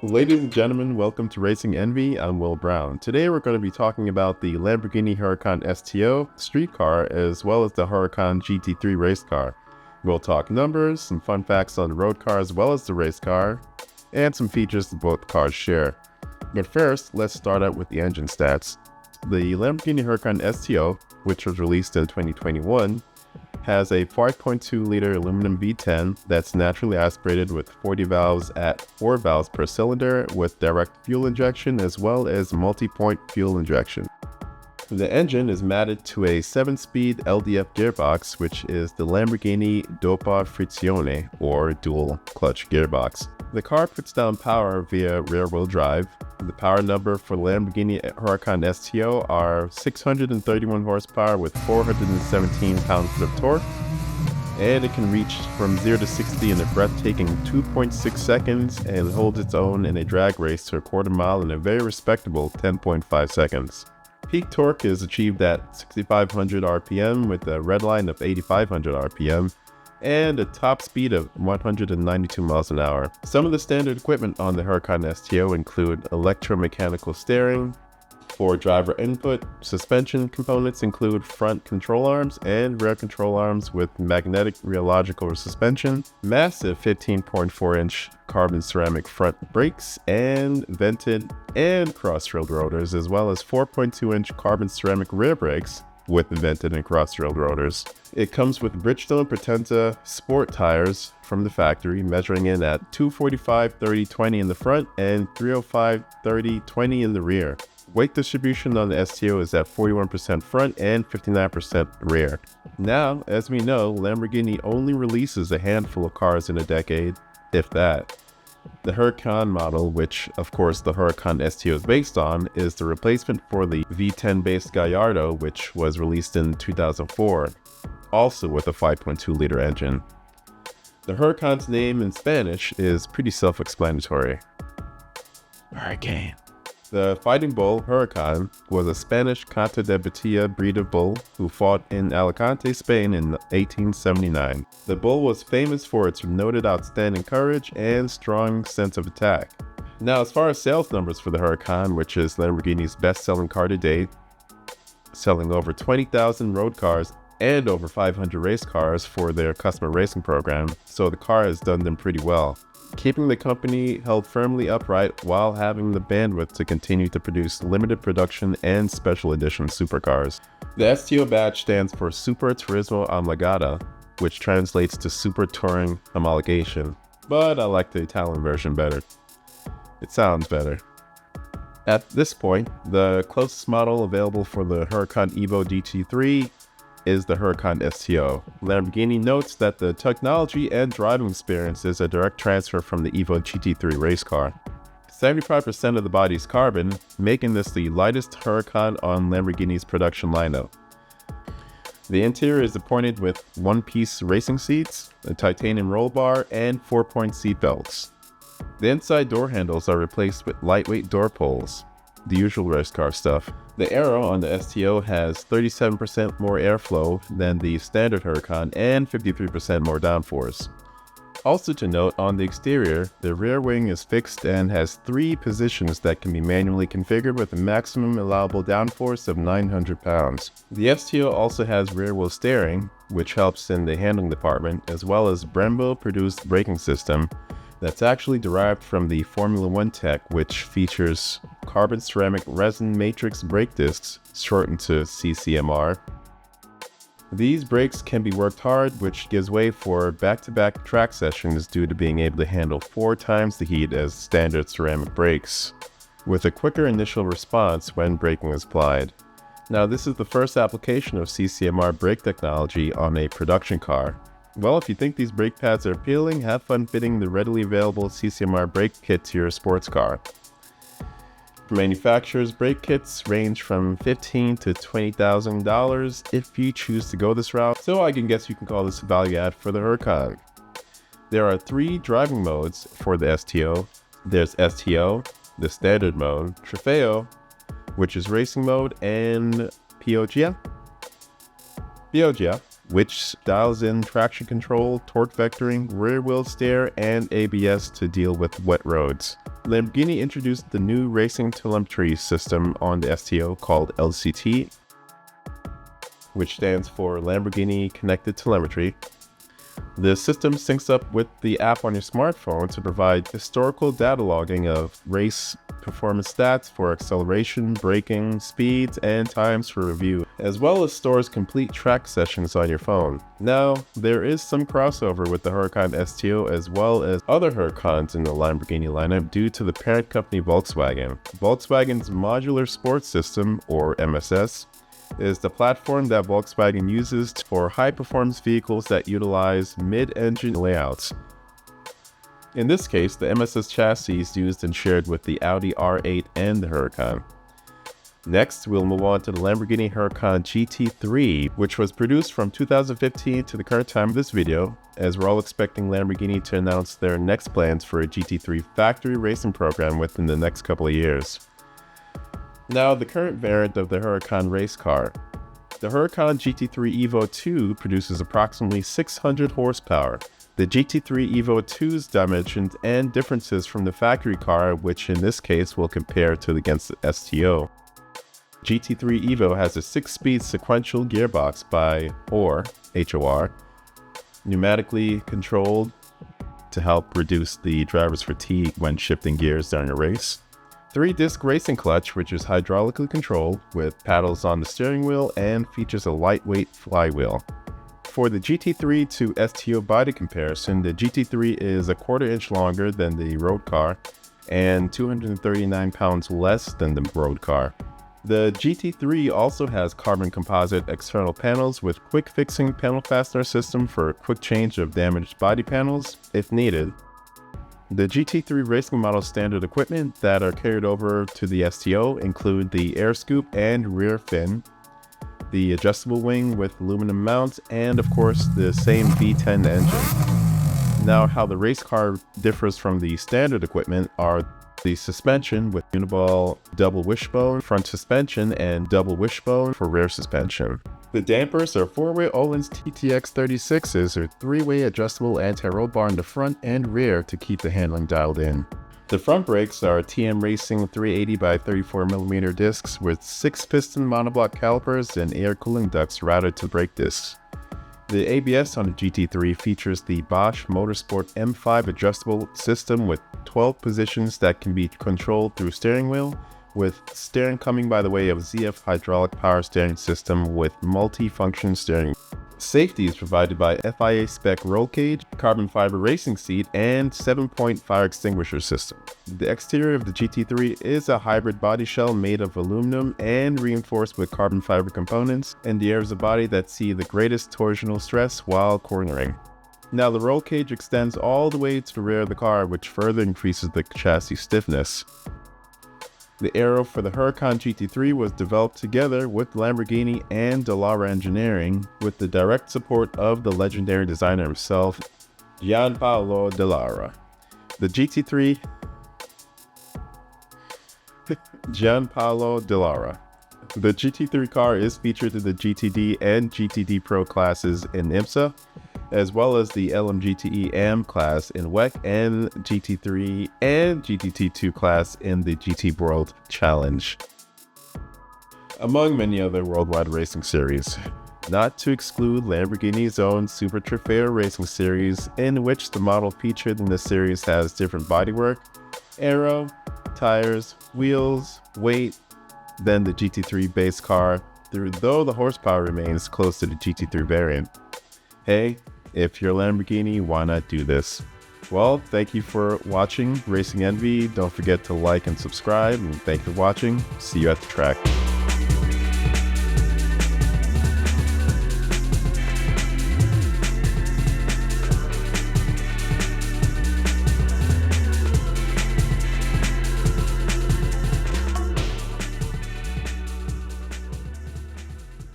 Ladies and gentlemen, welcome to Racing Envy. I'm Will Brown. Today we're going to be talking about the Lamborghini Huracan STO street car as well as the Huracan GT3 race car. We'll talk numbers, some fun facts on the road car as well as the race car, and some features that both cars share. But first, let's start out with the engine stats. The Lamborghini Huracan STO, which was released in 2021, has a 5.2-liter aluminum V10 that's naturally aspirated with 40 valves at 4 valves per cylinder with direct fuel injection as well as multi-point fuel injection. The engine is matted to a 7-speed LDF gearbox, which is the Lamborghini Doppia Frizione, or dual clutch gearbox. The car puts down power via rear-wheel drive. The power number for the Lamborghini Huracan STO are 631 horsepower with 417 pounds-feet of torque, and it can reach from 0 to 60 in a breathtaking 2.6 seconds and holds its own in a drag race to a quarter mile in a very respectable 10.5 seconds. Peak torque is achieved at 6,500 RPM with a red line of 8,500 RPM and a top speed of 192 miles an hour. Some of the standard equipment on the Huracan STO include electromechanical steering. For driver input, suspension components include front control arms and rear control arms with magnetic rheological suspension, massive 15.4-inch carbon ceramic front brakes, and vented and cross-railed rotors, as well as 4.2-inch carbon ceramic rear brakes with vented and cross-railed rotors. It comes with Bridgestone Potenza sport tires from the factory, measuring in at 245/30/20 in the front and 305/30/20 in the rear. Weight distribution on the STO is at 41% front and 59% rear. Now, as we know, Lamborghini only releases a handful of cars in a decade, if that. The Huracan model, which of course the Huracan STO is based on, is the replacement for the V10-based Gallardo, which was released in 2004, also with a 5.2-liter engine. The Huracan's name in Spanish is pretty self-explanatory. Hurricane. The Fighting Bull Huracan was a Spanish Cata de Batilla breed of bull who fought in Alicante, Spain in 1879. The bull was famous for its noted outstanding courage and strong sense of attack. Now, as far as sales numbers for the Huracan, which is Lamborghini's best-selling car to date, selling over 20,000 road cars and over 500 race cars for their customer racing program, so the car has done them pretty well, keeping the company held firmly upright while having the bandwidth to continue to produce limited production and special edition supercars. The STO badge stands for Super Turismo Omologata, which translates to Super Touring Homologation, but I like the Italian version better. It sounds better. At this point, the closest model available for the Huracan Evo GT3 is the Huracan STO. Lamborghini notes that the technology and driving experience is a direct transfer from the Evo GT3 race car. 75% of the body is carbon, making this the lightest Huracan on Lamborghini's production lineup. The interior is appointed with one-piece racing seats, a titanium roll bar, and 4-point seat belts. The inside door handles are replaced with lightweight door pulls, the usual race car stuff. The aero on the STO has 37% more airflow than the standard Huracan and 53% more downforce. Also to note, on the exterior, the rear wing is fixed and has 3 positions that can be manually configured with a maximum allowable downforce of 900 pounds. The STO also has rear-wheel steering, which helps in the handling department, as well as Brembo-produced braking system that's actually derived from the Formula One tech, which features carbon ceramic resin matrix brake discs, shortened to CCMR. These brakes can be worked hard, which gives way for back-to-back track sessions due to being able to handle 4 times the heat as standard ceramic brakes, with a quicker initial response when braking is applied. Now, this is the first application of CCMR brake technology on a production car. Well, if you think these brake pads are appealing, have fun fitting the readily available CCMR brake kit to your sports car. Manufacturers' brake kits range from $15,000 to $20,000 if you choose to go this route, so I guess you can call this a value add for the Huracan. There are 3 driving modes for the STO. There's STO, the standard mode, Trofeo, which is racing mode, and Pioggia, which dials in traction control, torque vectoring, rear wheel steer, and ABS to deal with wet roads. Lamborghini introduced the new racing telemetry system on the STO called LCT, which stands for Lamborghini Connected Telemetry. The system syncs up with the app on your smartphone to provide historical data logging of race performance stats for acceleration, braking, speeds, and times for review, as well as stores complete track sessions on your phone. Now, there is some crossover with the Huracan STO as well as other Huracans in the Lamborghini lineup due to the parent company Volkswagen. Volkswagen's Modular Sports System, or MSS, is the platform that Volkswagen uses for high-performance vehicles that utilize mid-engine layouts. In this case, the MSS chassis is used and shared with the Audi R8 and the Huracan. Next, we'll move on to the Lamborghini Huracan GT3, which was produced from 2015 to the current time of this video, as we're all expecting Lamborghini to announce their next plans for a GT3 factory racing program within the next couple of years. Now, the current variant of the Huracan race car. The Huracan GT3 Evo 2 produces approximately 600 horsepower. The GT3 Evo 2's dimensions and differences from the factory car, which in this case will compare to against the STO. GT3 Evo has a 6-speed sequential gearbox by HOR, pneumatically controlled to help reduce the driver's fatigue when shifting gears during a race. 3-disc racing clutch, which is hydraulically controlled with paddles on the steering wheel and features a lightweight flywheel. For the GT3 to STO body comparison, the GT3 is a 1/4 inch longer than the road car and 239 pounds less than the road car. The GT3 also has carbon composite external panels with quick fixing panel fastener system for a quick change of damaged body panels if needed. The GT3 racing model standard equipment that are carried over to the STO include the air scoop and rear fin, the adjustable wing with aluminum mounts, and of course the same V10 engine. Now, how the race car differs from the standard equipment are the suspension with uniball double wishbone front suspension and double wishbone for rear suspension. The dampers are 4-way Öhlins TTX 36s or 3-way adjustable anti-roll bar in the front and rear to keep the handling dialed in. The front brakes are TM Racing 380 by 34mm discs with 6-piston monoblock calipers and air cooling ducts routed to brake discs. The ABS on the GT3 features the Bosch Motorsport M5 adjustable system with 12 positions that can be controlled through steering wheel, with steering coming by the way of ZF hydraulic power steering system with multi-function steering. Safety is provided by FIA spec roll cage, carbon fiber racing seat, and 7-point fire extinguisher system. The exterior of the GT3 is a hybrid body shell made of aluminum and reinforced with carbon fiber components, and the areas of body that see the greatest torsional stress while cornering. Now, the roll cage extends all the way to the rear of the car, which further increases the chassis stiffness. The aero for the Huracan GT3 was developed together with Lamborghini and Dallara Engineering, with the direct support of the legendary designer himself, Gianpaolo Dallara. The GT3 car is featured in the GTD and GTD Pro classes in IMSA, as well as the LMGTE AM class in WEC and GT3 and GTT2 class in the GT World Challenge, among many other worldwide racing series. Not to exclude Lamborghini's own Super Trofeo racing series, in which the model featured in the series has different bodywork, aero, tires, wheels, weight than the GT3 base car, though the horsepower remains close to the GT3 variant. Hey, if you're Lamborghini, why not do this? Well, thank you for watching Racing Envy. Don't forget to like and subscribe, and thank you for watching. See you at the track.